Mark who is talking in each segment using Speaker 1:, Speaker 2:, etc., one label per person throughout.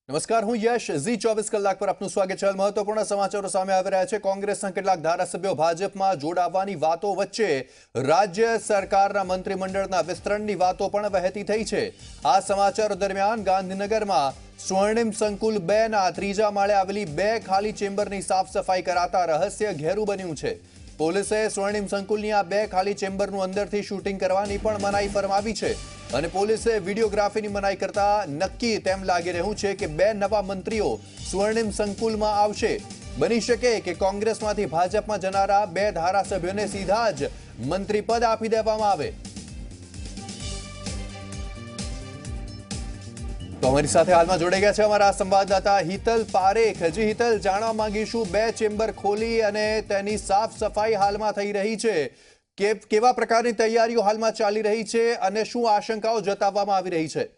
Speaker 1: નમસ્કાર, હું યશ. ઝી 24 કલાક પર આપનું સ્વાગત છે. મહત્વપૂર્ણ સમાચારો સામે આવી રહ્યા છે. કોંગ્રેસના કેટલાક ધારાસભ્યો ભાજપમાં જોડાવાની વાતો વચ્ચે રાજ્ય સરકારના મંત્રીમંડળના વિસ્તરણની વાતો પણ વહેતી થઈ છે. આ સમાચારો દરમિયાન ગાંધીનગરમાં સ્વર્ણિમ સંકુલ 2 ના ત્રીજા માળે આવેલી 2 ખાલી ચેમ્બરની સાફ સફાઈ કરાતા રહસ્ય ઘેરું બન્યું છે. પોલીસે સ્વર્ણિમ સંકુલની આ 2 ખાલી ચેમ્બરનું અંદરથી શૂટિંગ કરવાની પણ મનાઈ ફરમાવી છે અને પોલીસે વિડીયોગ્રાફીની મનાઈ કરતા નક્કી તેમ લાગી રહ્યું છે કે 2 નવા મંત્રીઓ સ્વર્ણિમ સંકુલમાં આવશે. બની શકે કે કોંગ્રેસમાંથી ભાજપમાં જનારા 2 ધારાસભ્યોને સીધા જ મંત્રી પદ આપી દેવામાં આવે. તો અમારી સાથે હાલમાં જોડાઈ ગયા છે અમારા સંવાદદાતા હિતલ પારેખ. હજી હિતલ, જાણવા માંગીશું, 2 ચેમ્બર ખોલી અને તેની સાફ સફાઈ હાલમાં થઈ રહી છે. કેવા પ્રકારની તૈયારીઓ હાલમાં ચાલી રહી છે અને શું આશંકાઓ જતાવવામાં આવી રહી છે?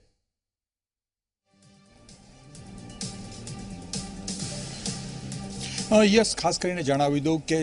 Speaker 2: યસ, ખાસ કરીને જણાવી દઉં કે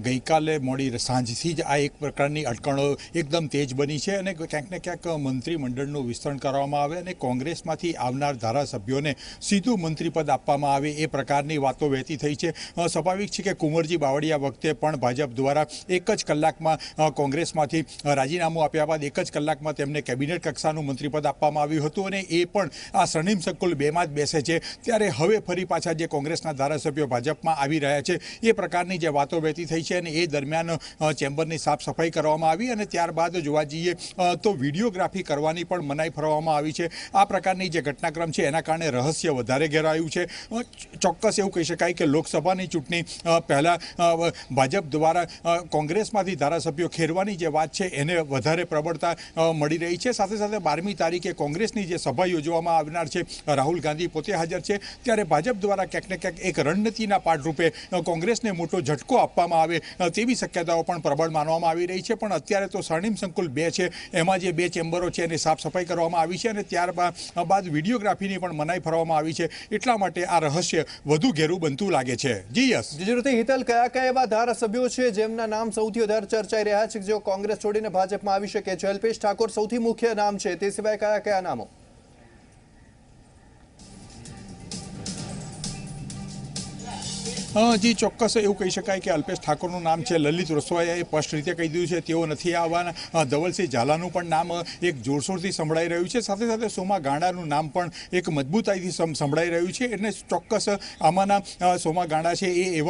Speaker 2: ગઈકાલે મોડી સાંજથી જ આ એક પ્રકારની અટકણો એકદમ તેજ બની છે અને ક્યાંક ને ક્યાંક મંત્રીમંડળનું વિસ્તરણ કરવામાં આવે અને કોંગ્રેસમાંથી આવનાર ધારાસભ્યોને સીધું મંત્રીપદ આપવામાં આવે એ પ્રકારની વાતો વહેતી થઈ છે. સ્વાભાવિક છે કે કુંવરજી બાવળિયા વખતે પણ ભાજપ દ્વારા એક જ કલાકમાં કોંગ્રેસમાંથી રાજીનામું આપ્યા બાદ એક જ કલાકમાં તેમને કેબિનેટ કક્ષાનું મંત્રીપદ આપવામાં આવ્યું હતું અને એ પણ આ સ્વર્ણિમ સંકુલ 2માં જ બેસે છે. ત્યારે હવે ફરી પાછા જે કોંગ્રેસના ધારાસભ્યો ભાજપમાં આવી રહ્યા છે એ પ્રકારની જે વાતો વહેતી થઈ છે અને એ દરમિયાન ચેમ્બરની સાફ સફાઈ કરવામાં આવી અને ત્યારબાદ જોવા જઈએ તો વિડીયોગ્રાફી કરવાની પણ મનાઈ ફરવામાં આવી છે. આ પ્રકારની જે ઘટનાક્રમ છે એના કારણે રહસ્ય વધારે ઘેરાયું છે. ચોક્કસ એવું કહી શકાય કે લોકસભાની ચૂંટણી પહેલાં ભાજપ દ્વારા કોંગ્રેસમાંથી ધારાસભ્યો ખેરવાની જે વાત છે એને વધારે પ્રબળતા મળી રહી છે. સાથે સાથે 12મી તારીખે કોંગ્રેસની જે સભા યોજવામાં આવનાર છે, રાહુલ ગાંધી પોતે હાજર છે, ત્યારે ભાજપ દ્વારા ક્યાંક ને ક્યાંક એક રણનીતિના પાઠરૂપે કોંગ્રેસને મોટો ઝટકો આપવામાં આવે તેવી શક્યતાઓ પણ પ્રબળ માનવામાં આવી રહી છે. પણ અત્યારે તો સ્વર્ણિમ સંકુલ 2 છે, એમાં જે 2 ચેમ્બરો છે એની સાફ સફાઈ કરવામાં આવી છે અને ત્યારબાદ વિડીયોગ્રાફીની પણ મનાઈ ફરવામાં આવી છે. એટલા માટે આ રહસ્ય વધુ ઘેરું બનતું લાગે છે. જી યસ.
Speaker 1: જી હિતલ, કયા એવા ધારાસભ્યો છે જેમના નામ સૌથી વધારે ચર્ચાઈ રહ્યા છે જેઓ કોંગ્રેસ છોડીને ભાજપમાં આવી શકે છે? અલ્પેશ ઠાકોર સૌથી મુખ્ય નામ છે, તે સિવાય કયા નામો?
Speaker 2: જી, ચોક્કસ એવું કહી શકાય કે અલ્પેશ ઠાકોરનું નામ છે. લલિત વસવાયાએ સ્પષ્ટ રીતે કહી દીધું છે તેઓ નથી આવવાના. ધવલસિંહ ઝાલાનું પણ નામ એક જોરશોરથી સંભળાઈ રહ્યું છે. સાથે સાથે સોમા ગાંડાનું નામ પણ એક મજબૂતાઈથી સંભળાઈ રહ્યું છે. એટલે ચોક્કસ આમાંના સોમા ગાંડા છે એ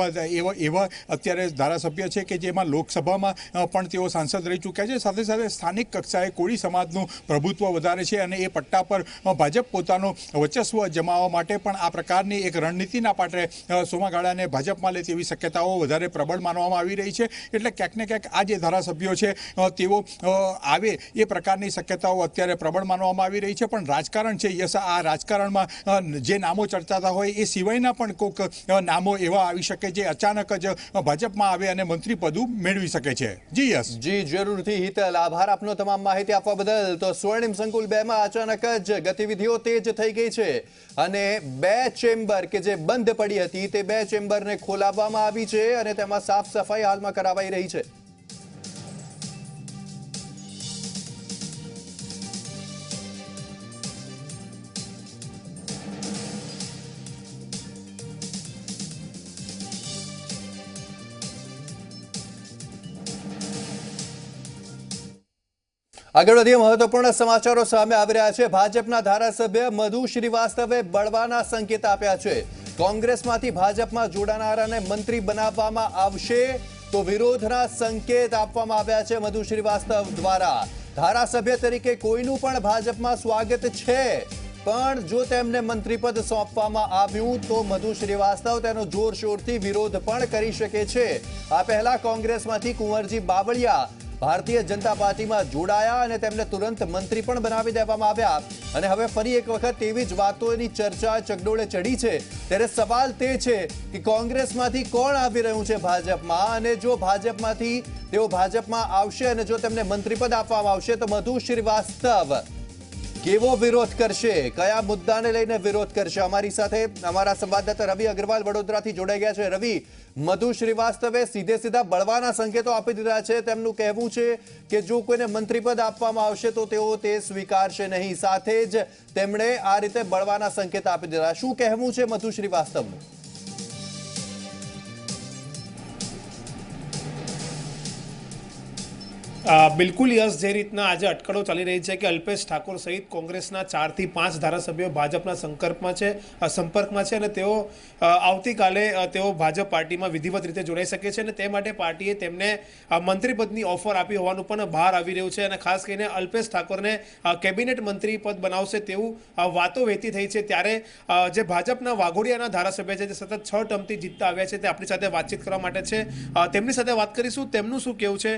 Speaker 2: એવા અત્યારે ધારાસભ્ય છે કે જેમાં લોકસભામાં પણ તેઓ સાંસદ રહી ચૂક્યા છે. સાથે સાથે સ્થાનિક કક્ષાએ કોળી સમાજનું પ્રભુત્વ વધારે છે અને એ પટ્ટા પર ભાજપ પોતાનો વર્ચસ્વ જમાવવા માટે પણ આ પ્રકારની એક રણનીતિના પાટે સોમા ગાંડાને ભાજપમાં લે તેવી શક્યતાઓ વધારે પ્રબળ માનવામાં આવી રહી છે. એટલે ક્યાંક ને ક્યાંક આ જે ધારાસભ્યો છે તેઓ આવે એ પ્રકારની શક્યતાઓ અત્યારે પ્રબળ માનવામાં આવી રહી છે. પણ રાજકારણ છે, યસ, આ રાજકારણમાં જે નામો ચર્ચાતા હોય એ સિવાયના પણ કોઈક નામો એવા આવી શકે જે અચાનક જ ભાજપમાં આવે અને મંત્રી પદ મેળવી શકે છે. જી યસ.
Speaker 1: જી, જરૂરથી હિતલ, આભાર આપનો તમામ માહિતી આપવા બદલ. તો સ્વર્ણિમ સંકુલ 2માં અચાનક જ ગતિવિધિઓ તેજ થઈ ગઈ છે અને 2 ચેમ્બર કે જે બંધ પડી હતી તે 2 ચેમ્બરને ખોલાવવામાં આવી છે અને તેમાં સાફ સફાઈ હાલમાં કરાવાઈ રહી છે. આગળ વધીએ, મહત્વપૂર્ણ સમાચારો સામે આવી રહ્યા છે. ભાજપના ધારાસભ્ય મધુ શ્રીવાસ્તવે બળવાના સંકેત આપ્યા છે. કોંગ્રેસમાંથી ભાજપમાં જોડાનારાને મંત્રી બનાવવામાં આવશે તો વિરોધના સંકેત આપવામાં આવ્યા છે મધુ શ્રીવાસ્તવ દ્વારા. ધારાસભ્ય તરીકે કોઈનું પણ ભાજપમાં સ્વાગત છે, પણ જો તેમને મંત્રીપદ સોંપવામાં આવ્યું તો મધુ શ્રીવાસ્તવ તેનો જોરશોરથી વિરોધ પણ કરી શકે છે. આ પહેલા કોંગ્રેસમાંથી કુંવરજી બાવળિયા ભારતીય જનતા પાર્ટીમાં જોડાયા અને તેમને તુરંત મંત્રી પણ બનાવી દેવામાં આવ્યા અને હવે ફરી એક વખત તેવી જ વાતોની ચર્ચા ચગડોળે ચડી છે. ત્યારે સવાલ તે છે કે કોંગ્રેસમાંથી કોણ આવી રહ્યું છે ભાજપમાં, અને જો ભાજપમાંથી તેઓ ભાજપમાં આવશે અને જો તેમને મંત્રીપદ આપવામાં આવશે તો મધુ શ્રીવાસ્તવ કેવો વિરોધ કરશે, કયા મુદ્દાને લઈને વિરોધ કરશે? અમારી સાથે અમારા સંવાદદાતા રવિ અગ્રવાલ વડોદરાથી જોડાઈ ગયા છે. રવિ, મધુ શ્રીવાસ્તવે સીધા બળવાના સંકેતો આપી દીધા છે. તેમનું કહેવું છે કે જો કોઈને મંત્રીપદ આપવામાં આવશે તો તેઓ તે સ્વીકારશે નહીં. સાથે જ તેમણે આ રીતે બળવાના સંકેત આપી દીધા. શું કહેવું છે મધુ શ્રીવાસ્તવનું?
Speaker 3: બિલકુલ યસ, જે રીતના આજે અટકળો ચાલી રહી છે કે અલ્પેશ ઠાકોર સહિત કોંગ્રેસના 4 થી 5 ધારાસભ્યો ભાજપના સંપર્કમાં છે અને તેઓ આવતીકાલે તેઓ ભાજપ પાર્ટીમાં વિધિવત રીતે જોડાઈ શકે છે અને તે માટે પાર્ટીએ તેમને મંત્રીપદની ઓફર આપી હોવાનું પણ બહાર આવી રહ્યું છે અને ખાસ કરીને અલ્પેશ ઠાકોરને કેબિનેટ મંત્રી પદ બનાવશે તેવું વાતો વહેતી થઈ છે. ત્યારે જે ભાજપના વાઘોડિયાના ધારાસભ્ય છે જે સતત 6 ટર્મથી જીતતા આવ્યા છે તે આપણી સાથે વાતચીત કરવા માટે છે. તેમની સાથે વાત કરીશું. તેમનું શું કહેવું છે?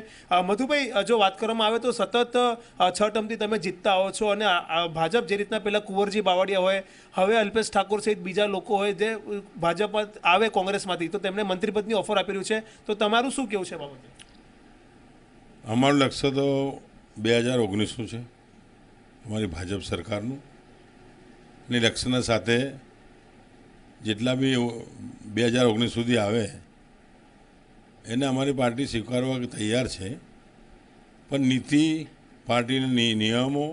Speaker 3: મધુભાઈ, જો વાત કરવામાં આવે તો સતત 6 ટર્મથી તમે જીતતા આવો છો અને ભાજપ જે રીતના પહેલા કુંવરજી બાવળિયા હોય, હવે અલ્પેશ ઠાકોર સહિત બીજા લોકો હોય જે ભાજપ આવે કોંગ્રેસમાંથી, તો તેમને મંત્રીપદની ઓફર આપી રહ્યું છે, તો તમારું શું કહેવું છે બાબતે?
Speaker 4: અમારું લક્ષ્ય તો 2019 છે, અમારી ભાજપ સરકારનું. અને લક્ષ્યના સાથે જેટલા બી 2019 સુધી આવે એને અમારી પાર્ટી સ્વીકારવા તૈયાર છે. પણ નીતિ, પાર્ટીના નિયમો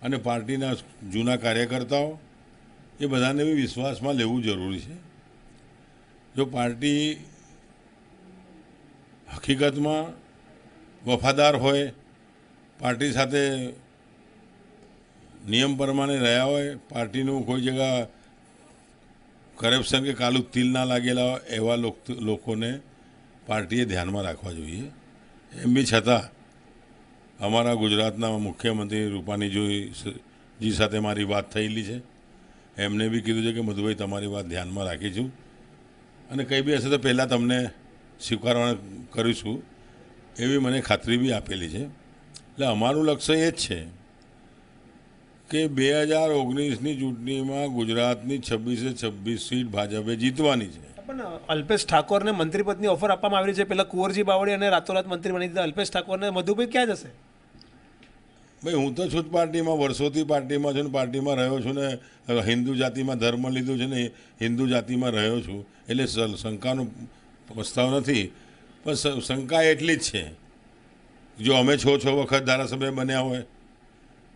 Speaker 4: અને પાર્ટીના જૂના કાર્યકર્તાઓ એ બધાને બી વિશ્વાસમાં લેવું જરૂરી છે. જો પાર્ટી હકીકતમાં વફાદાર હોય, પાર્ટી સાથે નિયમ પ્રમાણે રહ્યા હોય, પાર્ટીનું કોઈ જગ્યા કરપ્શન કે કાલું તિલ ના લાગેલા હોય એવા લોકોને પાર્ટીએ ધ્યાનમાં રાખવા જોઈએ. એમ બી છતાં અમારા ગુજરાતના મુખ્યમંત્રી રૂપાણીજી સાથે મારી વાત થયેલી છે. એમને બી કીધું છે કે મધુભાઈ તમારી વાત ધ્યાનમાં રાખીશું અને કંઈ બી હશે તો પહેલાં તમને સ્વીકારવા કરીશું એવી મને ખાતરી બી આપેલી છે. એટલે અમારું લક્ષ્ય એ જ છે કે 2019ની ચૂંટણીમાં ગુજરાતની 26 સીટ ભાજપે જીતવાની છે.
Speaker 3: પણ અલ્પેશ ઠાકોરને મંત્રીપદની ઓફર આપવામાં આવી છે. પહેલા કુંવરજી બાવળી અને રાતોરાત મંત્રી બની દીધા અલ્પેશ ઠાકોરને. મધુભાઈ ક્યાં જશે?
Speaker 4: ભાઈ, હું તો છું જ પાર્ટીમાં, વર્ષોથી પાર્ટીમાં છું ને પાર્ટીમાં રહ્યો છું ને હિન્દુ જાતિમાં ધર્મ લીધું છે ને હિન્દુ જાતિમાં રહ્યો છું. એટલે શંકાનો પ્રસ્તાવ નથી. પણ શંકા એટલી જ છે, જો અમે 6 વખત ધારાસભ્ય બન્યા હોય,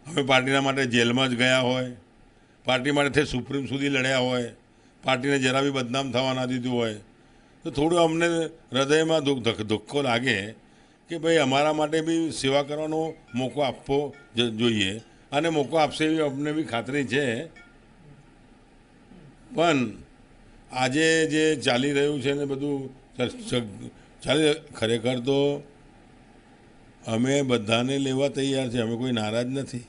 Speaker 4: અમે પાર્ટીના માટે જેલમાં જ ગયા હોય, પાર્ટી માટે સુપ્રીમ સુધી લડ્યા હોય, પાર્ટીને જરા બી બદનામ થવા ના દીધું હોય, તો થોડું અમને હૃદયમાં ધક્કો લાગે કે ભાઈ અમારા માટે બી સેવા કરવાનો મોકો આપવો જોઈએ અને મોકો આપશે એવી અમને બી ખાતરી છે. પણ આજે જે ચાલી રહ્યું છે ને બધું ખરેખર તો અમે બધાને લેવા તૈયાર છે, અમે કોઈ નારાજ નથી.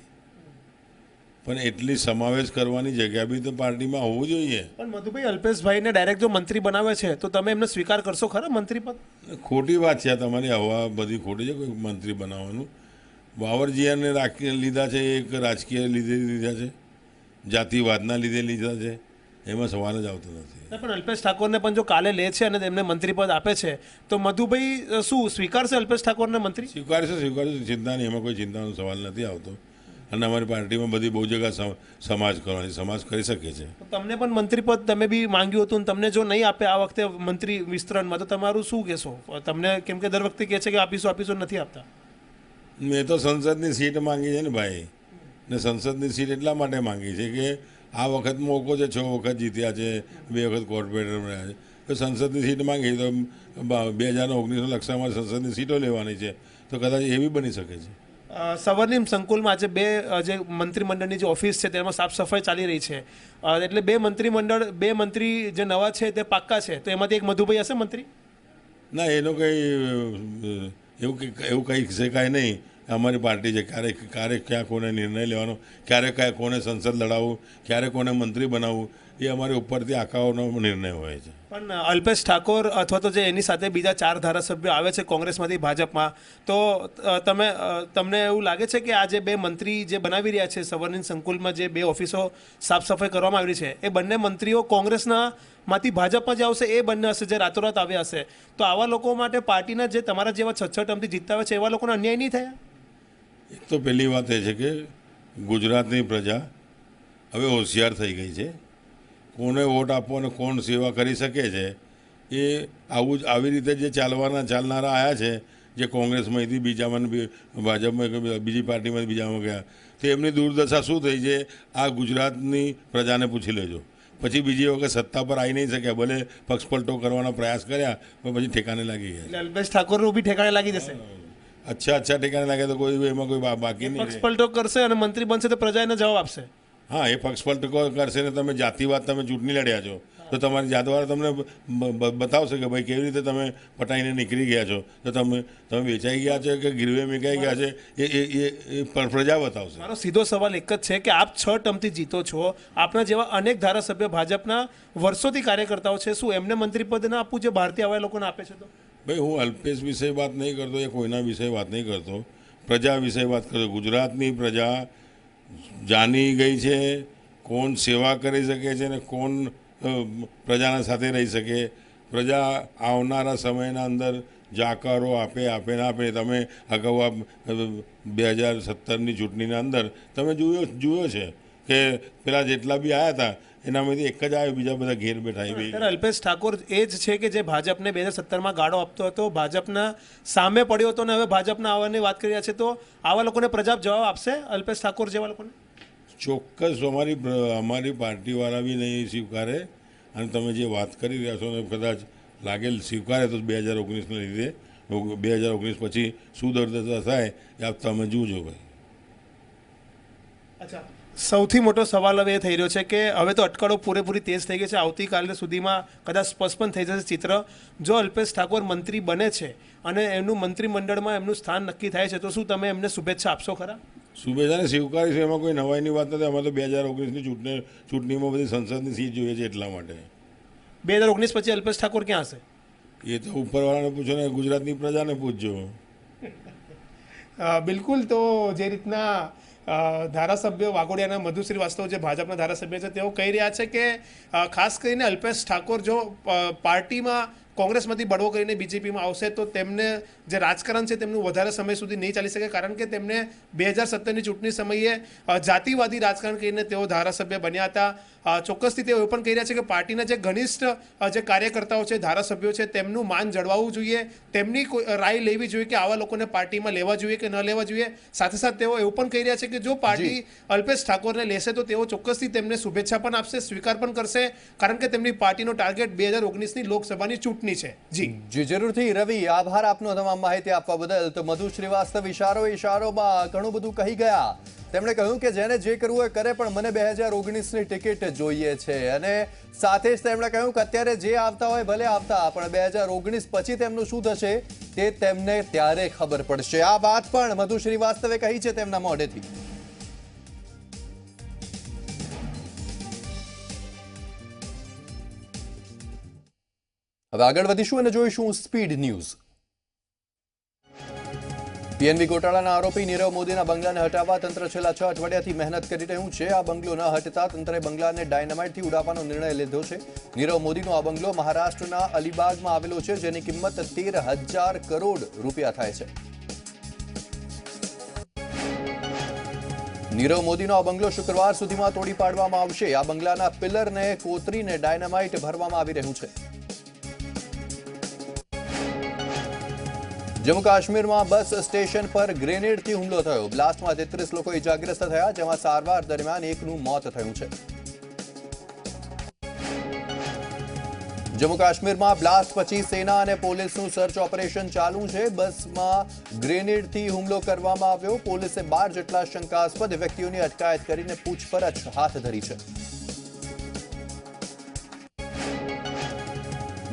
Speaker 4: પણ એટલી સમાવેશ કરવાની જગ્યા બી તો પાર્ટીમાં હોવું જોઈએ.
Speaker 3: પણ મધુભાઈ, અલ્પેશભાઈને ડાયરેક્ટ જો મંત્રી બનાવે છે તો તમે એમને સ્વીકાર કરશો ખરા મંત્રીપદ?
Speaker 4: ખોટી વાત છે તમારી, હવા બધી ખોટી છે. કોઈ મંત્રી બનાવવાનું બાવરજીયાને લીધા છે, એક રાજકીય લીધે લીધા છે, જાતિવાદના લીધે લીધા છે, એમાં સવાલ જ આવતો નથી.
Speaker 3: પણ અલ્પેશ ઠાકોરને પણ જો કાલે લે છે અને એમને મંત્રીપદ આપે છે તો મધુભાઈ શું સ્વીકારશે અલ્પેશ ઠાકોરને મંત્રી?
Speaker 4: સ્વીકારશે, ચિંતા નહીં, એમાં કોઈ ચિંતાનો સવાલ નથી આવતો. અને અમારી પાર્ટીમાં બધી બહુ જગ્યા સમાજ કરવાની, સમાજ કરી શકે છે.
Speaker 3: તમને પણ મંત્રીપદ તમે બી માંગ્યું હતું, તમને જો નહીં આપે આ વખતે મંત્રી વિસ્તરણમાં, તો તમારું શું કહેશો? તમને કેમ કે દર વખતે કહે છે કે આપીશું નથી આપતા.
Speaker 4: મેં તો સંસદની સીટ માંગી છે ને ભાઈ, ને સંસદની સીટ એટલા માટે માંગી છે કે આ વખત મોકો છે, 6 વખત જીત્યા છે, 2 વખત કોર્પોરેટર રહ્યા છે, તો સંસદની સીટ માંગી તો 2019 લક્ષામાં સંસદની સીટો લેવાની છે, તો કદાચ એવી બની શકે છે.
Speaker 3: સ્વર્ણિમ સંકુલમાં આજે જે મંત્રીમંડળની જે ઓફિસ છે તેમાં સાફ સફાઈ ચાલી રહી છે. એટલે બે મંત્રી જે નવા છે તે પાક્કા છે, તો એમાંથી એક મધુભાઈ હશે મંત્રી?
Speaker 4: ના, એનો કંઈ એવું કંઈ શકાય નહીં. અમારી પાર્ટી છે, ક્યારેક ક્યાં કોને નિર્ણય લેવાનો, ક્યારેક કોને સંસદ લડાવવું, ક્યારે કોને મંત્રી બનાવવું, એ અમારી ઉપરથી આખાઓનો નિર્ણય હોય છે.
Speaker 3: પણ અલ્પેશ ઠાકોર અથવા તો જે એની સાથે બીજા 4 ધારાસભ્યો આવે છે કોંગ્રેસમાંથી ભાજપમાં, તો તમને એવું લાગે છે કે આ જે 2 મંત્રી જે બનાવી રહ્યા છે સ્વર્ણિમ સંકુલમાં, જે 2 ઓફિસો સાફ સફાઈ કરવામાં આવી છે, એ બંને મંત્રીઓ કોંગ્રેસના માંથી ભાજપમાં જે આવશે એ બંને હશે જે રાતોરાત આવ્યા હશે, તો આવા લોકો માટે પાર્ટીના જે તમારા જેવા 6 ટર્મથી જીતતા આવે છે એવા લોકોને અન્યાય નહીં થયા?
Speaker 4: એક તો પહેલી વાત એ છે કે ગુજરાતની પ્રજા હવે હોશિયાર થઈ ગઈ છે. કોને વોટ આપવો અને કોણ સેવા કરી શકે છે એ આવી રીતે જે ચાલનારા આવ્યા છે, જે કોંગ્રેસમાંથી બીજામાં ભાજપમાં બીજી પાર્ટીમાંથી બીજામાં ગયા, તો એમની દુર્દશા શું થઈ છે આ ગુજરાતની પ્રજાને પૂછી લેજો. પછી બીજી વખત સત્તા પર આવી નહીં શક્યા, ભલે પક્ષપલટો કરવાનો પ્રયાસ કર્યા પણ પછી ઠેકાને લાગી ગયા.
Speaker 3: એટલે અલ્પેશ ઠાકોરનું બી ઠેકાણે લાગી જશે.
Speaker 4: અચ્છા ઠેકાને લાગે તો કોઈ એમાં કોઈ બાકી નહીં.
Speaker 3: પક્ષપલટો કરશે અને મંત્રી બનશે તો પ્રજા એને જવાબ આપશે.
Speaker 4: હા, એ પક્ષપલટો કરશે ને તમે જાતિવાદ તમે ચૂંટણી લડ્યા છો તો તમારી જાતવાળા તમને બતાવશે કે ભાઈ કેવી રીતે તમે પટાઈને નીકળી ગયા છો, તો તમે વેચાઈ ગયા છો કે ગીરવે મેકાઈ ગયા છે એ પ્રજા બતાવશે.
Speaker 3: મારો સીધો સવાલ એક જ છે કે આપ 6 ટર્મથી જીતો છો, આપના જેવા અનેક ધારાસભ્ય ભાજપના વર્ષોથી કાર્યકર્તાઓ છે, શું એમને મંત્રીપદ ના આપવું જે ભારતીય આવા લોકોને આપે છે? તો
Speaker 4: ભાઈ હું અલ્પેશ વિશે વાત નહીં કરતો, એ કોઈના વિશે વાત નહીં કરતો, પ્રજા વિશે વાત કરતો. ગુજરાતની પ્રજા જાણી ગઈ છે કોણ સેવા કરી શકે છે ને કોણ પ્રજાના સાથે રહી શકે. પ્રજા આવનારા સમયના અંદર જાકારો આપે ના આપે. તમે અગાઉ 2017ની ચૂંટણીના અંદર તમે જોયો છે કે પેલા જેટલા બી આવ્યા હતા એનામાંથી એક જ આવ્યો, બીજા બધા ઘેર બેઠા.
Speaker 3: અલ્પેશ ઠાકોર એ જ છે કે જે ભાજપને 2017માં ગાળો આપતો હતો, ભાજપના સામે પડ્યો હતો ને હવે ભાજપના આવવાની વાત કરી રહ્યા છે, તો આવા લોકોને પ્રજા જવાબ આપશે? અલ્પેશ ઠાકોર જેવા લોકોને
Speaker 4: ચોક્કસ અમારી પાર્ટીવાળા બી નહીં સ્વીકારે. અને તમે જે વાત કરી રહ્યા છો ને કદાચ લાગેલ સ્વીકારે તો 2019ને લીધે 2019 પછી શું દરદશા થાય એ આપ તમે જોજો ભાઈ.
Speaker 3: અચ્છા, સૌથી મોટો સવાલ હવે એ થઈ રહ્યો છે કે હવે તો અટકળો પૂરેપૂરી તેજ થઈ ગઈ છે, આવતીકાલે સુધીમાં કદાચ સ્પષ્ટ પણ થઈ જશે ચિત્ર. જો અલ્પેશ ઠાકોર મંત્રી બને છે અને એમનું મંત્રીમંડળમાં એમનું સ્થાન નક્કી થાય છે તો શું તમે એમને શુભેચ્છા આપશો ખરા?
Speaker 4: શુભેચ્છાને સ્વીકારીશું, એમાં કોઈ નવાઈની વાત નથી. અમારે તો 2019ની ચૂંટણીમાં બધી સંસદની સીટ જોઈએ છે એટલા માટે.
Speaker 3: 2019 પછી અલ્પેશ ઠાકોર ક્યાં હશે?
Speaker 4: એ તો ઉપરવાળાને પૂછો ને, ગુજરાતની પ્રજાને પૂછજો.
Speaker 3: બિલકુલ. તો જે રીતના ધારાસભ્ય વાઘોડિયાના મધુ શ્રીવાસ્તવ જે ભાજપના ધારાસભ્ય છે તેઓ કહી રહ્યા છે કે ખાસ કરીને અલ્પેશ ઠાકોર જો પાર્ટીમાં કોંગ્રેસમાંથી બળવો કરીને બીજેપીમાં આવશે તો તેમને જે રાજકારણ છે તેમનું વધારે સમય સુધી નહીં ચાલી શકે, કારણ કે તેમને 2017ની ચૂંટણી સમયે જાતિવાદી રાજકારણ કરીને તેઓ ધારાસભ્ય બન્યા હતા. ચોક્કસથી તેઓ એ પણ કહી રહ્યા છે કે પાર્ટીના જે ઘનિષ્ઠ જે કાર્યકર્તાઓ છે, ધારાસભ્યો છે, તેમનું માન જળવાવું જોઈએ, તેમની રાય લેવી જોઈએ કે આવા લોકોને પાર્ટીમાં લેવા જોઈએ કે ન લેવા જોઈએ. સાથે સાથે તેઓ એવું પણ કહી રહ્યા છે કે જો પાર્ટી અલ્પેશ ઠાકોરને લેશે તો તેઓ ચોક્કસથી તેમને શુભેચ્છા પણ આપશે, સ્વીકાર પણ કરશે, કારણ કે તેમની પાર્ટીનો ટાર્ગેટ 2019ની લોકસભાની ચૂંટણી છે.
Speaker 1: જી જરૂરથી રવિ, આભાર આપનો તમામ માહિતી આપવા બદલ. તો મધુ શ્રીવાસ્તવ ઇશારોમાં ઘણું બધું કહી ગયા. તેમણે કહ્યું કે જેને જે કરવું હોય કરે, પણ મને 2019ની ટિકિટ જોઈએ છે. અને સાથે જ તેમણે કહ્યું કે અત્યારે જે આવતા હોય ભલે આવતા, પણ 2019 પછી તેમનું શું થશે તે તેમને ત્યારે ખબર પડશે. આ વાત પણ મધુ શ્રીવાસ્તવે કહી છે તેમના મોઢેથી. હવે આગળ વધીશું અને જોઈશું સ્પીડ ન્યૂઝ. પીએનબી ગોટાળાના આરોપી નીરવ મોદીના બંગલાને હટાવવા તંત્ર છેલ્લા 6 અઠવાડિયાથી મહેનત કરી રહ્યું છે. આ બંગલો ન હટતા તંત્રે બંગલાને ડાયનામાઇટથી ઉડાવવાનો નિર્ણય લીધો છે. નીરવ મોદીનો આ બંગલો મહારાષ્ટ્રના અલીબાગમાં આવેલો છે, જેની કિંમત 13,000 કરોડ રૂપિયા થાય છે. નીરવ મોદીનો આ બંગલો શુક્રવાર સુધીમાં તોડી પાડવામાં આવશે. આ બંગલાના પિલરને કોતરીને ડાયનામાઇટ ભરવામાં આવી રહ્યું છે. જમ્મુ કાશ્મીરમાં બસ સ્ટેશન પર ગ્રેનેડથી હુમલો થયો. બ્લાસ્ટમાં 33 લોકો ઇજાગ્રસ્ત થયા, જેમાં સારવાર દરમિયાન એકનું મોત થયું છે. જમ્મુ કાશ્મીરમાં બ્લાસ્ટ પછી સેના અને પોલીસનું સર્ચ ઓપરેશન ચાલુ છે. બસમાં ગ્રેનેડથી હુમલો કરવામાં આવ્યો. પોલીસે 12 જેટલા શંકાસ્પદ વ્યક્તિઓની અટકાયત કરીને પૂછપરછ હાથ ધરી છે.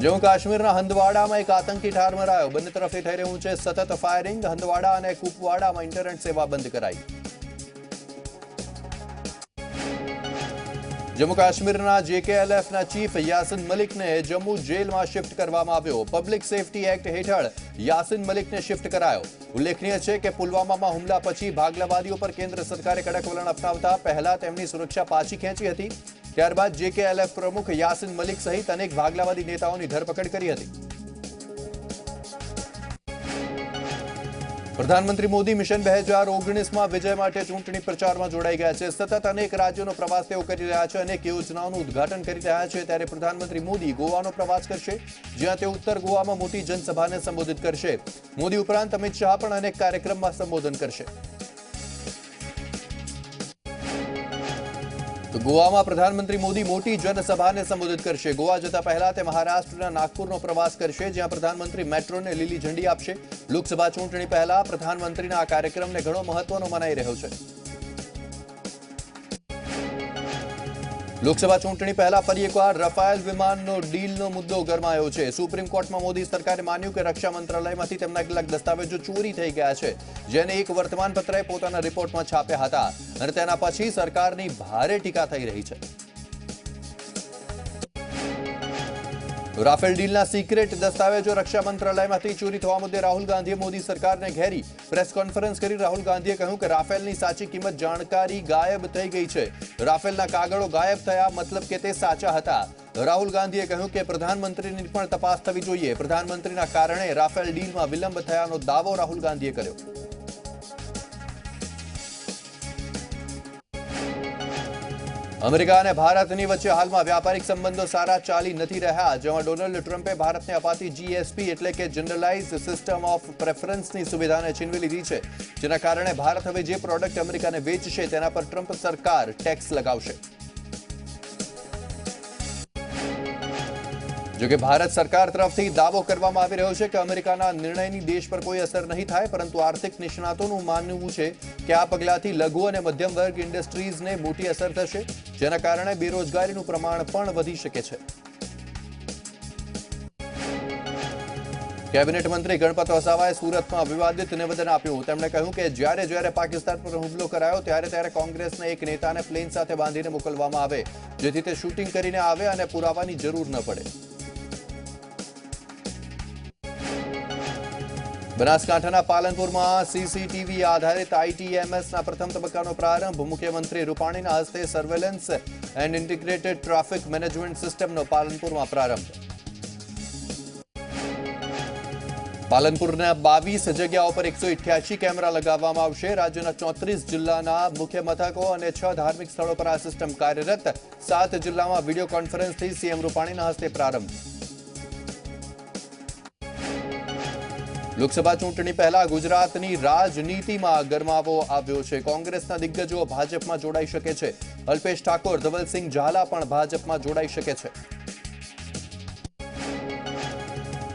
Speaker 1: જમ્મુ કાશ્મીરના હંદવાડામાં એક આતંકી ઠાર મરાયો. બંને તરફથી થઈ રહ્યું છે સતત ફાયરિંગ. હંદવાડા અને કુપવાડામાં ઇન્ટરનેટ સેવા બંધ કરાઈ. જમ્મુ કાશ્મીરના જેકેએલએફના ચીફ યાસીન મલિકને જમ્મુ જેલમાં શિફ્ટ કરવામાં આવ્યો. પબ્લિક સેફટી એક્ટ હેઠળ યાસીન મલિકને શિફ્ટ કરાયો. ઉલ્લેખનીય છે કે પુલવામામાં હુમલા પછી ભાગલાવાદીઓ પર કેન્દ્ર સરકારે કડક વલણ અપનાવતા પહેલા તેમની સુરક્ષા પાછી ખેંચી હતી. ત્યારબાદ જેકેએલએફ પ્રમુખ યાસીન મલિક સહિત અનેક ભાગલાવાદી નેતાઓની ધરપકડ કરી હતી. પ્રધાનમંત્રી મોદી મિશન 2019માં વિજય માટે ચૂંટણી પ્રચારમાં જોડાઈ ગયા છે. સતત અનેક રાજ્યોનો પ્રવાસ તેઓ કરી રહ્યા છે, અનેક યોજનાઓનું ઉદ્ઘાટન કરી રહ્યા છે. ત્યારે પ્રધાનમંત્રી મોદી ગોવાનો પ્રવાસ કરશે, જ્યાં તેઓ ઉત્તર ગોવામાં મોટી જનસભાને સંબોધિત કરશે. મોદી ઉપરાંત અમિત શાહ પણ અનેક કાર્યક્રમમાં સંબોધન કરશે. તો ગોવામાં પ્રધાનમંત્રી મોદી મોટી જનસભાને સંબોધિત કરશે. ગોવા જતા પહેલા તે મહારાષ્ટ્રના નાગપુરનો પ્રવાસ કરશે, જ્યાં પ્રધાનમંત્રી મેટ્રોને લીલી ઝંડી આપશે. લોકસભા ચૂંટણી પહેલા પ્રધાનમંત્રીના આ કાર્યક્રમને ઘણો મહત્વનો મનાઈ રહ્યો છે. લોકસભા ચૂંટણી પહેલા ફરી એકવાર રફાયેલ વિમાનનો ડીલનો મુદ્દો ગરમાયો છે. સુપ્રીમ કોર્ટમાં મોદી સરકારે માન્યું કે રક્ષા મંત્રાલયમાંથી તેમના કેટલાક દસ્તાવેજો ચોરી થઈ ગયા છે, જેને એક વર્તમાનપત્રએ પોતાના રિપોર્ટમાં છાપ્યા હતા, અને તેના પછી સરકારની ભારે ટીકા થઈ રહી છે. રાફેલ ડીલના સિક્રેટ દસ્તાવેજો રક્ષા મંત્રાલયમાંથી ચોરી થવા મુદ્દે રાહુલ ગાંધીએ મોદી સરકારને ઘેરી પ્રેસ કોન્ફરન્સ કરી. રાહુલ ગાંધીએ કહ્યું કે રાફેલની સાચી કિંમત જાણકારી ગાયબ થઈ ગઈ છે. રાફેલના કાગળો ગાયબ થયા મતલબ કે તે સાચા હતા. રાહુલ ગાંધીએ કહ્યું કે પ્રધાનમંત્રીની પણ તપાસ થવી જોઈએ. પ્રધાનમંત્રીના કારણે રાફેલ ડીલમાં વિલંબ થયાનો દાવો રાહુલ ગાંધીએ કર્યો. અમેરિકા અને ભારતની વચ્ચે હાલમાં વ્યાપારિક સંબંધો સારા ચાલી નથી રહ્યા, જેમાં ડોનાલ્ડ ટ્રમ્પે ભારતને અપાતી જીએસપી એટલે કે જનરલાઇઝ્ડ સિસ્ટમ ઓફ પ્રેફરન્સની સુવિધાને છીનવી લીધી છે, જેના કારણે ભારત હવે જે પ્રોડક્ટ અમેરિકાને વેચશે તેના પર ટ્રમ્પ સરકાર ટેક્સ લગાવશે. જોકે ભારત સરકાર તરફથી દાવો કરવામાં આવી રહ્યો છે કે અમેરિકાના નિર્ણયની દેશ પર કોઈ અસર નહીં થાય, પરંતુ આર્થિક નિષ્ણાતોનું માનવું છે કે આ પગલાથી લઘુ અને મધ્યમ વર્ગ ઇન્ડસ્ટ્રીઝને મોટી અસર થશે, જેના કારણે બેરોજગારીનું પ્રમાણ પણ વધી શકે છે. કેબિનેટ મંત્રી ગણપત વસાવાએ સુરતમાં વિવાદિત નિવેદન આપ્યું. તેમણે કહ્યું કે જ્યારે પાકિસ્તાન પર હુમલો કરાયો ત્યારે કોંગ્રેસના એક નેતાને પ્લેન સાથે બાંધીને મોકલવામાં આવે, જેથી તે શૂટિંગ કરીને આવે અને પુરાવાની જરૂર ન પડે. બનાસકાંઠાના પાલનપુરમાં સીસીટીવી આધારિત આઈટીએમએસના પ્રથમ તબક્કાનો પ્રારંભ. મુખ્યમંત્રી રૂપાણીના હસ્તે surveillance and integrated traffic management સિસ્ટમનો પાલનપુરમાં પ્રારંભ. પાલનપુરના 22 જગ્યાઓ પર 188 કેમેરા લગાવવામાં આવશે. રાજ્યના 34 જિલ્લાના મુખ્ય મથકો અને 6 ધાર્મિક સ્થળો પર આ સિસ્ટમ કાર્યરત. 7 જિલ્લામાં વિડીયો કોન્ફરન્સથી સીએમ રૂપાણીના હસ્તે પ્રારંભ. લોકસભા ચૂંટણી પહેલા ગુજરાતની રાજનીતિમાં ગરમાવો આવ્યો છે. કોંગ્રેસના દિગ્ગજો ભાજપમાં જોડાઈ શકે છે. અલ્પેશ ઠાકોર, ધવલસિંહ ઝાલા પણ ભાજપમાં જોડાઈ શકે છે.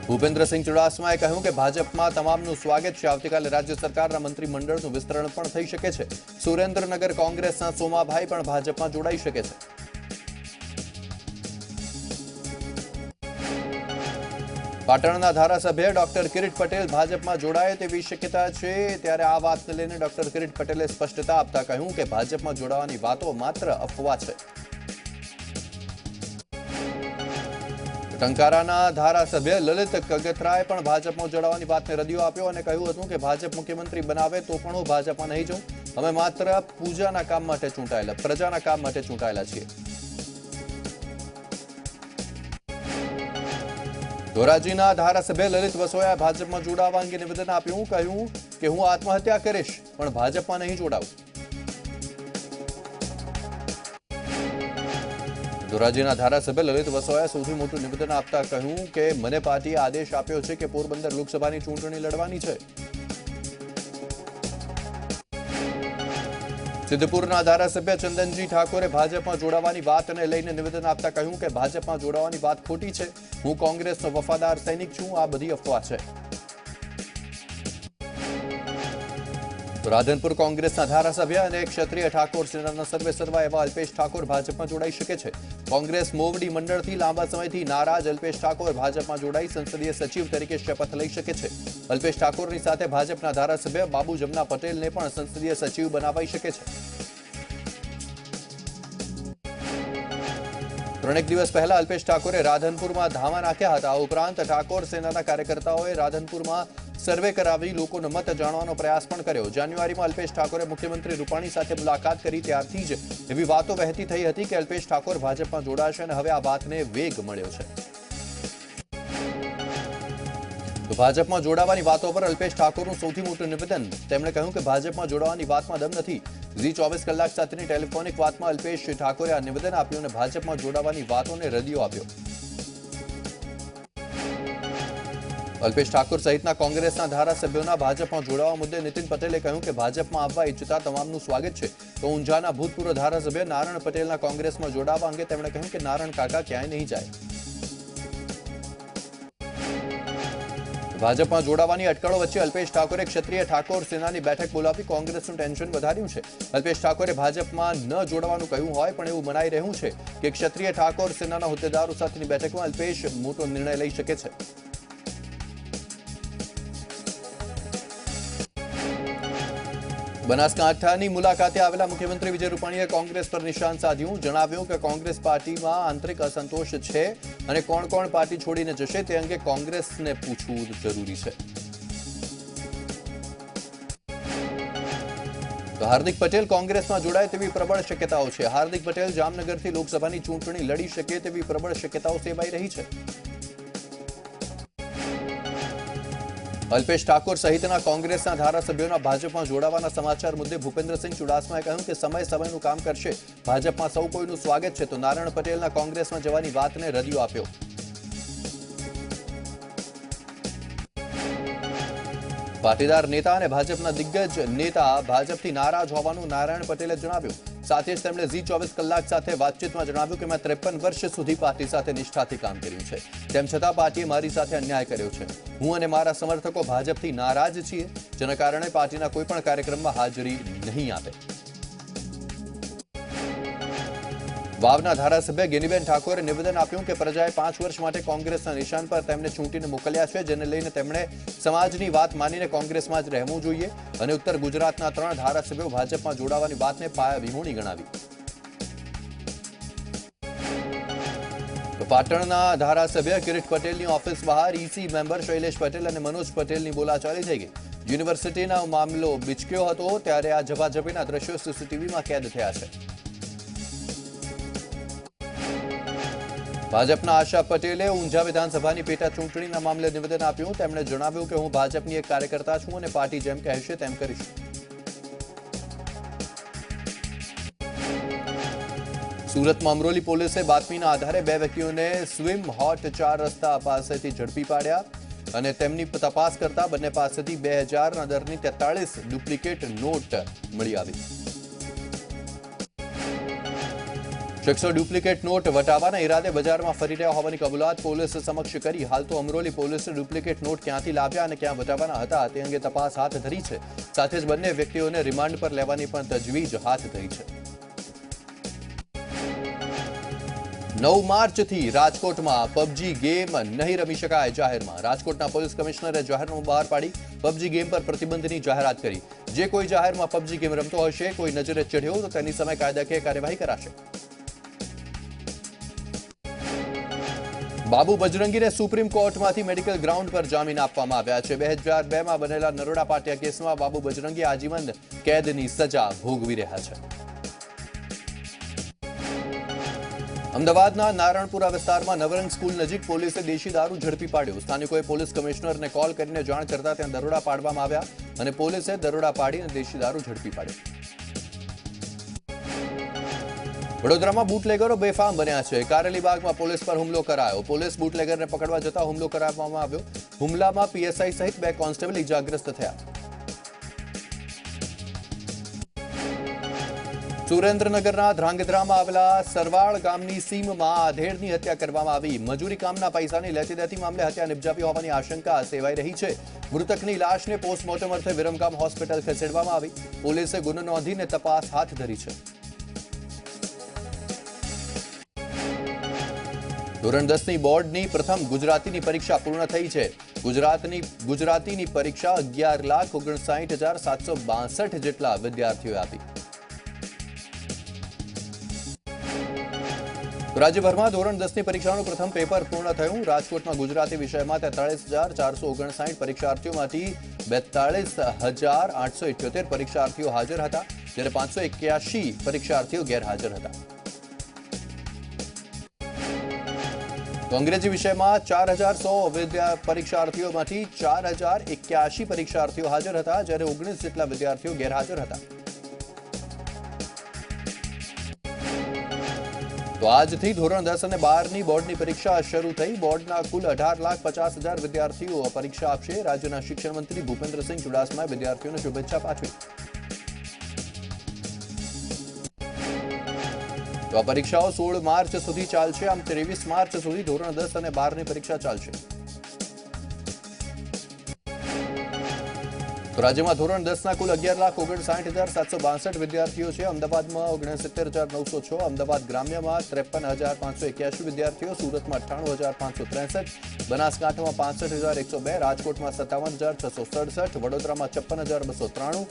Speaker 1: ભૂપેન્દ્રસિંહ ચુડાસમાએ કહ્યું કે ભાજપમાં તમામનું સ્વાગત છે. આવતીકાલે રાજ્ય સરકારના મંત્રીમંડળનું વિસ્તરણ પણ થઈ શકે છે. સુરેન્દ્રનગર કોંગ્રેસના સોમાભાઈ પણ ભાજપમાં જોડાઈ શકે છે. પાટણના ધારાસભ્ય ડોક્ટર કિરીટ પટેલ ભાજપમાં જોડાય તેવી શક્યતા છે. ત્યારે આ વાતને લઈને ડોક્ટર કિરીટ પટેલે સ્પષ્ટતા આપતા કહ્યું કે ભાજપમાં જોડાવાની વાતો માત્ર અફવા છે. ટંકારાના ધારાસભ્ય લલિત કગથરાએ પણ ભાજપમાં જોડાવાની વાતને રદિયો આપ્યો અને કહ્યું હતું કે ભાજપ મુખ્યમંત્રી બનાવે તો પણ હું ભાજપમાં નહીં જાઉં. અમે માત્ર પૂજાના કામ માટે ચૂંટાયેલા, પ્રજાના કામ માટે ચૂંટાયેલા છીએ. ધોરાજીના ધારાસભ્ય લલિત વસોયા ભાજપમાં જોડાવા અંગે નિવેદન આપ્યું. કહ્યું કે હું આત્મહત્યા કરીશ પણ ભાજપમાં નહીં જોડાઉં. ધોરાજીના ધારાસભ્ય લલિત વસોયાએ સૌથી મોટું નિવેદન આપતા કહ્યું કે મને પાર્ટીએ આદેશ આપ્યો છે કે પોરબંદર લોકસભાની ચૂંટણી લડવાની છે. સિદ્ધપુરના ધારાસભ્ય ચંદનજી ઠાકોરે ભાજપમાં જોડાવાની વાતને લઈને નિવેદન આપતા કહ્યું કે ભાજપમાં જોડાવાની વાત ખોટી છે. હું કોંગ્રેસનો વફાદાર સૈનિક છું. આ બધી અફવા છે. રાધનપુર કોંગ્રેસના ધારાસભ્ય અને ક્ષત્રિય ઠાકોર સેનાના સર્વેસર્વા એવા અલ્પેશ ઠાકોર ભાજપમાં જોડાઈ શકે છે. કોંગ્રેસ મોવડી મંડળથી લાંબા સમયથી નારાજ અલ્પેશ ઠાકોર ભાજપમાં જોડાઈ સંસદીય સચિવ તરીકે શપથ લઈ શકે છે. અલ્પેશ ઠાકોરની સાથે ભાજપના ધારાસભ્ય બાબુ જમના પટેલને પણ સંસદીય સચિવ બનાવાઈ શકે છે. 3 દિવસ પહેલા અલ્પેશ ઠાકોરે રાધનપુરમાં ધામા નાખ્યા હતા. આ ઉપરાંત ઠાકોર સેનાના કાર્યકર્તાઓએ રાધનપુરમાં સર્વે કરાવી લોકોનો મત જાણવાનો પ્રયાસ પણ કર્યો. જાન્યુઆરીમાં અલ્પેશ ઠાકોરે મુખ્યમંત્રી રૂપાણી સાથે મુલાકાત કરી. ત્યારથી જ એવી વાતો વહેતી થઈ હતી કે અલ્પેશ ઠાકોર ભાજપમાં જોડાશે અને હવે આ વાતને વેગ મળ્યો છે. તો ભાજપમાં જોડાવાની વાતો પર અલ્પેશ ઠાકોરનું સૌથી મોટું નિવેદન. તેમણે કહ્યું કે ભાજપમાં જોડાવાની વાતમાં દમ નથી. ઝી 24 કલાક સાથેની ટેલિફોનિક વાતમાં અલ્પેશ ઠાકોરે આ નિવેદન આપ્યું અને ભાજપમાં જોડાવાની વાતોને રદિયો આપ્યો. અલ્પેશ ઠાકોર સહિતના કોંગ્રેસના ધારાસભ્યોના ભાજપમાં જોડાવા મુદ્દે નીતિન પટેલે કહ્યું કે ભાજપમાં આવવા ઈચ્છતા તમામનું સ્વાગત છે. તો ઊંઝાના ભૂતપૂર્વ ધારાસભ્ય નારણ પટેલના કોંગ્રેસમાં જોડાવા અંગે તેમણે કહ્યું કે નારણ કાકા ક્યાંય નહીં જાય. ભાજપમાં જોડાવાની અટકળો વચ્ચે અલ્પેશ ઠાકોરે ક્ષત્રિય ઠાકોર સેનાની બેઠક બોલાવી કોંગ્રેસનું ટેન્શન વધાર્યું છે. અલ્પેશ ઠાકોરે ભાજપમાં ન જોડાવાનું કહ્યું હોય પણ એવું મનાઈ રહ્યું છે કે ક્ષત્રિય ઠાકોર સેનાના હોદ્દેદારો સાથેની બેઠકમાં અલ્પેશ મોટો નિર્ણય લઈ શકે છે. બનાસકાંઠાની મુલાકાતે આવેલા મુખ્યમંત્રી વિજય રૂપાણીએ કોંગ્રેસ પર નિશાન સાધ્યું. જણાવ્યું કે કોંગ્રેસ પાર્ટીમાં આંતરિક અસંતોષ છે અને કોણ કોણ પાર્ટી છોડીને જશે તે અંગે કોંગ્રેસને પૂછવું જરૂરી છે. તો હાર્દિક પટેલ કોંગ્રેસમાં જોડાય તેવી પ્રબળ શક્યતાઓ છે. હાર્દિક પટેલ જામનગરથી લોકસભાની ચૂંટણી લડી શકે તેવી પ્રબળ શક્યતાઓ સેવાઈ રહી છે. અલ્પેશ ઠાકોર સહિતના કોંગ્રેસના ધારાસભ્યોના ભાજપમાં જોડાવાના સમાચાર મુદ્દે ભૂપેન્દ્રસિંહ ચુડાસમાએ કહ્યું કે સમય સમયનું કામ કરશે. ભાજપમાં સૌ કોઈનું સ્વાગત છે. તો નારણ પટેલના કોંગ્રેસમાં જવાની વાતને રદિયો આપ્યો. પાટીદાર નેતા અને ભાજપના દિગ્ગજ નેતા ભાજપથી નારાજ હોવાનું નારાયણ પટેલે જણાવ્યું. સાથે જ તેમણે ઝી 24 કલાક સાથે વાતચીતમાં જણાવ્યું કે મેં 53 વર્ષ સુધી પાર્ટી સાથે નિષ્ઠાથી કામ કર્યું છે. તેમ છતાં પાર્ટીએ મારી સાથે અન્યાય કર્યો છે. હું અને મારા સમર્થકો ભાજપથી નારાજ છીએ, જેના કારણે પાર્ટીના કોઈ પણ કાર્યક્રમમાં હાજરી નહીં આપે. વાવના ધારાસભ્ય ગેનીબેન ઠાકોરે નિવેદન આપ્યું કે પ્રજાએ 5 વર્ષ માટે કોંગ્રેસના નિશાન પર તેમને ચૂંટીને મોકલ્યા છે, જેને લઈને તેમણે સમાજની વાત માનીને કોંગ્રેસમાં જ રહેવું જોઈએ અને ઉત્તર ગુજરાતના 3 ધારાસભ્યો ભાજપમાં જોડાવાની વાતને પાયાવિહોણી ગણાવી. પાટણના ધારાસભ્ય કિરીટ પટેલની ઓફિસ બહાર ઈસી મેમ્બર શૈલેષ પટેલ અને મનોજ પટેલની બોલાચાલી થઈ ગઈ. યુનિવર્સિટીના મામલો બિચક્યો હતો ત્યારે આ ઝપાઝપીના દ્રશ્યો સીસીટીવીમાં કેદ થયા છે. ભાજપના આશા પટેલે ઊંઝા વિધાનસભાની પેટા ચૂંટણીના મામલે નિવેદન આપ્યું. તેમણે જણાવ્યું કે હું ભાજપની એક કાર્યકર્તા છું અને પાર્ટી જેમ કહેશે તેમ કરીશ. સુરતમાં અમરોલી પોલીસે બાતમીના આધારે 2 વ્યક્તિઓને સ્વિમ હોટ 4 રસ્તા પાસેથી ઝડપી પાડ્યા અને તેમની તપાસ કરતા બંને પાસેથી 2000ના દરની 43 ડુપ્લિકેટ નોટ મળી આવી. શખ્સો ડુપ્લિકેટ નોટ વટાવવાના ઈરાદે બજારમાં ફરી રહ્યા હોવાની કબૂલાત પોલીસ સમક્ષ કરી. હાલ તો અમરોલી પોલીસે ડુપ્લિકેટ નોટ ક્યાંથી લાવ્યા અને ક્યાં વટાવવાના હતા તે અંગે તપાસ હાથ ધરી છે. સાથે જ બંને વ્યક્તિઓને રિમાન્ડ પર લેવાની પણ તજવીજ હાથ ધરી છે. 9 માર્ચથી રાજકોટમાં પબજી ગેમ નહીં રમી શકાય. જાહેરમાં રાજકોટના પોલીસ કમિશનરે જાહેરનામું બહાર પાડી પબજી ગેમ પર પ્રતિબંધની જાહેરાત કરી. જે કોઈ જાહેરમાં પબજી ગેમ રમતો હશે, કોઈ નજરે ચઢ્યો તો તેની સામે કાયદાકીય કાર્યવાહી કરાશે. બાબુ બજરંગીને સુપ્રીમ કોર્ટમાંથી મેડિકલ ગ્રાઉન્ડ પર જામીન આપવામાં આવ્યા છે. 2002માં બનેલા નરોડા પાટિયા કેસમાં બાબુ બજરંગી આજીવન કેદની સજા ભોગવી રહ્યા છે. અમદાવાદના નારણપુરા વિસ્તારમાં નવરંગ સ્કૂલ નજીક પોલીસે દેશી દારૂ ઝડપી પાડ્યો. સ્થાનિકોએ પોલીસ કમિશનરને કોલ કરીને જાણ કરતા ત્યાં દરોડા પાડવામાં આવ્યા અને પોલીસે દરોડા પાડીને દેશી દારૂ ઝડપી પાડ્યો. વડોદરામાં બુટલેગરો બેફામ બન્યા છે. કારેલીબાગમાં પોલીસ પર હુમલો કરાયો. પોલીસ બુટલેગરને પકડવા જતા હુમલો કરવામાં આવ્યો. હુમલામાં પીએસઆઈ સહિત 2 કોન્સ્ટેબલ ઇજાગ્રસ્ત થયા. સુરેન્દ્રનગરના ધ્રાંગધ્રામાં આવેલા સરવાળ ગામની સીમમાં આધેડની હત્યા કરવામાં આવી. મજૂરી કામના પૈસાની લેતી દેતી મામલે હત્યા નિપજાવી હોવાની આશંકા સેવાઈ રહી છે. મૃતકની લાશને પોસ્ટમોર્ટમ અર્થે વિરમગામ હોસ્પિટલ ખસેડવામાં આવી. પોલીસે ગુનો નોંધીને તપાસ હાથ ધરી છે. ધોરણ 10ની બોર્ડની પ્રથમ ગુજરાતીની પરીક્ષા પૂર્ણ થઈ છે. ગુજરાતીની પરીક્ષા 11,59,762 જેટલા વિદ્યાર્થીઓએ આપી. રાજ્યભરમાં ધોરણ 10ની પરીક્ષાનું પ્રથમ પેપર પૂર્ણ થયું. રાજકોટમાં ગુજરાતી વિષયમાં 43,459 પરીક્ષાર્થીઓમાંથી 42,878 પરીક્ષાર્થીઓ હાજર હતા, જ્યારે 581 પરીક્ષાર્થીઓ ગેરહાજર હતા. તો અંગ્રેજી વિષયમાં 4100 પરીક્ષાર્થીઓમાંથી 4081 પરીક્ષાર્થીઓ હાજર હતા, જ્યારે 19 જેટલા વિદ્યાર્થીઓ ગેરહાજર હતા. તો આજથી ધોરણ 10 અને 12ની બોર્ડની પરીક્ષા શરૂ થઈ. બોર્ડના કુલ 18,50,000 વિદ્યાર્થીઓ પરીક્ષા આપશે. રાજ્યના શિક્ષણ મંત્રી ભૂપેન્દ્રસિંહ ચુડાસમાએ વિદ્યાર્થીઓને શુભેચ્છા પાઠવી. તો આ પરીક્ષાઓ 16 માર્ચ સુધી ચાલશે. આમ 23 માર્ચ સુધી ધોરણ 10 અને 12ની પરીક્ષા ચાલશે. તો રાજ્યમાં ધોરણ 10ના કુલ 11,59,762 વિદ્યાર્થીઓ છે. અમદાવાદમાં 69,906, અમદાવાદ ગ્રામ્યમાં 53,581 વિદ્યાર્થીઓ, સુરતમાં 98,563, બનાસકાંઠામાં 65,102, રાજકોટમાં 57,667, વડોદરામાં 56,293,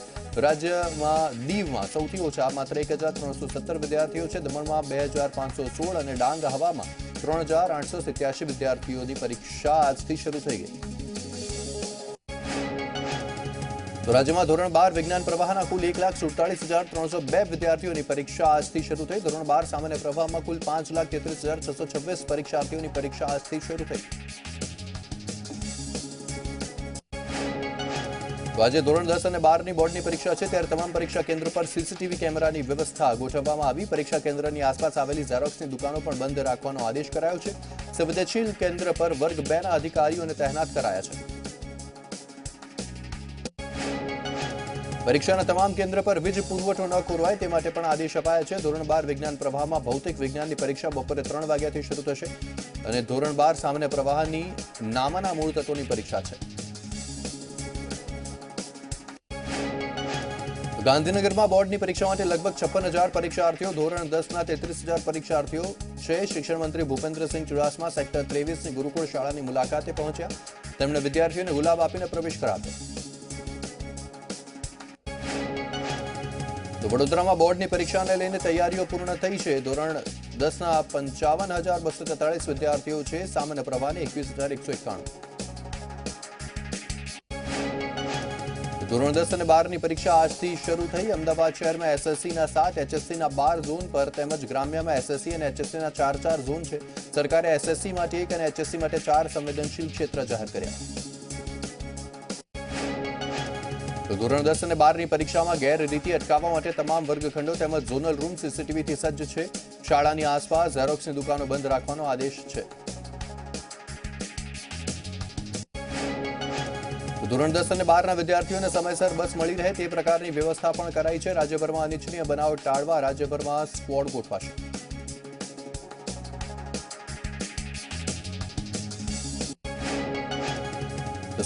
Speaker 1: રાજ્યમાં દીવમાં સૌથી ઓછા માત્ર 1,317 વિદ્યાર્થીઓ છે. દમણમાં 2,516 અને ડાંગ હવામાં 3,887 વિદ્યાર્થીઓની પરીક્ષા આજથી શરૂ થઈ ગઈ. તો રાજ્યમાં ધોરણ 12 વિજ્ઞાન પ્રવાહના કુલ 1,47,302 વિદ્યાર્થીઓની પરીક્ષા આજથી શરૂ થઈ. ધોરણ 12 સામાન્ય પ્રવાહમાં કુલ 5,33,626 પરીક્ષાર્થીઓની પરીક્ષા આજથી શરૂ થઈ. તો આજે ધોરણ 10 અને 12ની બોર્ડની પરીક્ષા છે, ત્યારે તમામ પરીક્ષા કેન્દ્ર પર સીસીટીવી કેમેરાની વ્યવસ્થા ગોઠવવામાં આવી. પરીક્ષા કેન્દ્રની આસપાસ આવેલી ઝેરોક્સની દુકાનો પણ બંધ રાખવાનો આદેશ કરાયો છે. સંવેદનશીલ કેન્દ્ર પર વર્ગ 2ના અધિકારીઓને તહેનાત કરાયા છે. પરીક્ષાના તમામ કેન્દ્ર પર વીજ પુરવઠો ન ખોરવાય તે માટે પણ આદેશ અપાયા છે. ધોરણ 12 વિજ્ઞાન પ્રવાહમાં ભૌતિક વિજ્ઞાનની પરીક્ષા બપોરે 3 વાગ્યાથી શરૂ થશે અને ધોરણ 12 સામાન્ય પ્રવાહની નામના મૂળ તત્વોની પરીક્ષા છે. ગાંધીનગરમાં બોર્ડની પરીક્ષા માટે લગભગ 56,000 પરીક્ષાર્થીઓ, ધોરણ 10ના 33,000 પરીક્ષાર્થીઓ છે. શિક્ષણ મંત્રી ભૂપેન્દ્રસિંહ ચુડાસમા સેક્ટર 23ની ગુરુકુળ શાળાની મુલાકાતે પહોંચ્યા. તેમણે વિદ્યાર્થીઓને ગુલાબ આપીને પ્રવેશ કરાવ્યો. તો વડોદરામાં બોર્ડની પરીક્ષાને લઈને તૈયારીઓ પૂર્ણ થઈ છે. ધોરણ 10ના 55,243 વિદ્યાર્થીઓ છે. સામાન્ય પ્રવાહની 21,191. ધોરણ 10 અને 12ની પરીક્ષા આજથી શરૂ થઈ. અમદાવાદ શહેરમાં એસએસસીના 7, એચએસસીના 12 ઝોન પર તેમજ ગ્રામ્યમાં એસએસસી અને એચએસસીના 4 ઝોન છે. સરકારે એસએસસી માટે 1 અને એચએસસી માટે 4 સંવેદનશીલ ક્ષેત્ર જાહેર કર્યા. ધોરણ 10 અને 12ની પરીક્ષામાં ગેરરીતિ અટકાવવા માટે તમામ વર્ગખંડો તેમજ ઝોનલ રૂમ સીસીટીવીથી સજ્જ છે. શાળાની આસપાસ ઝેરોક્સની દુકાનો બંધ રાખવાનો આદેશ છે. ધોરણ 10 અને 12ના વિદ્યાર્થીઓને સમયસર બસ મળી રહે તે પ્રકારની વ્યવસ્થા પણ કરાઈ છે. રાજ્યભરમાં અનિચ્છનીય બનાવ ટાળવા રાજ્યભરમાં સ્ક્વોડ ગોઠવાશે.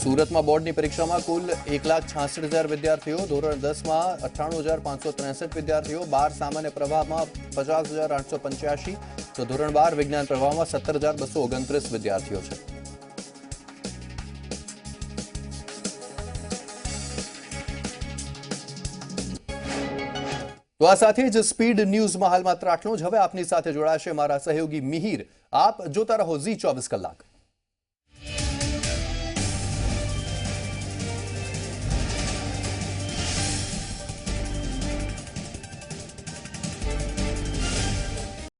Speaker 1: સુરતમાં બોર્ડની પરીક્ષામાં કુલ 1,66,000 વિદ્યાર્થીઓ, ધોરણ 10માં 98,563 વિદ્યાર્થીઓ, 12 સામાન્ય પ્રવાહમાં 50,885, તો ધોરણ 12 વિજ્ઞાન પ્રવાહમાં 17,229 વિદ્યાર્થીઓ છે. તો આ સાથે જ સ્પીડ ન્યૂઝમાં હાલ માત્ર આટલું જ. હવે આપની સાથે જોડાશે મારા સહયોગી મિહિર. આપ જોતા રહો ઝી 24 કલાક.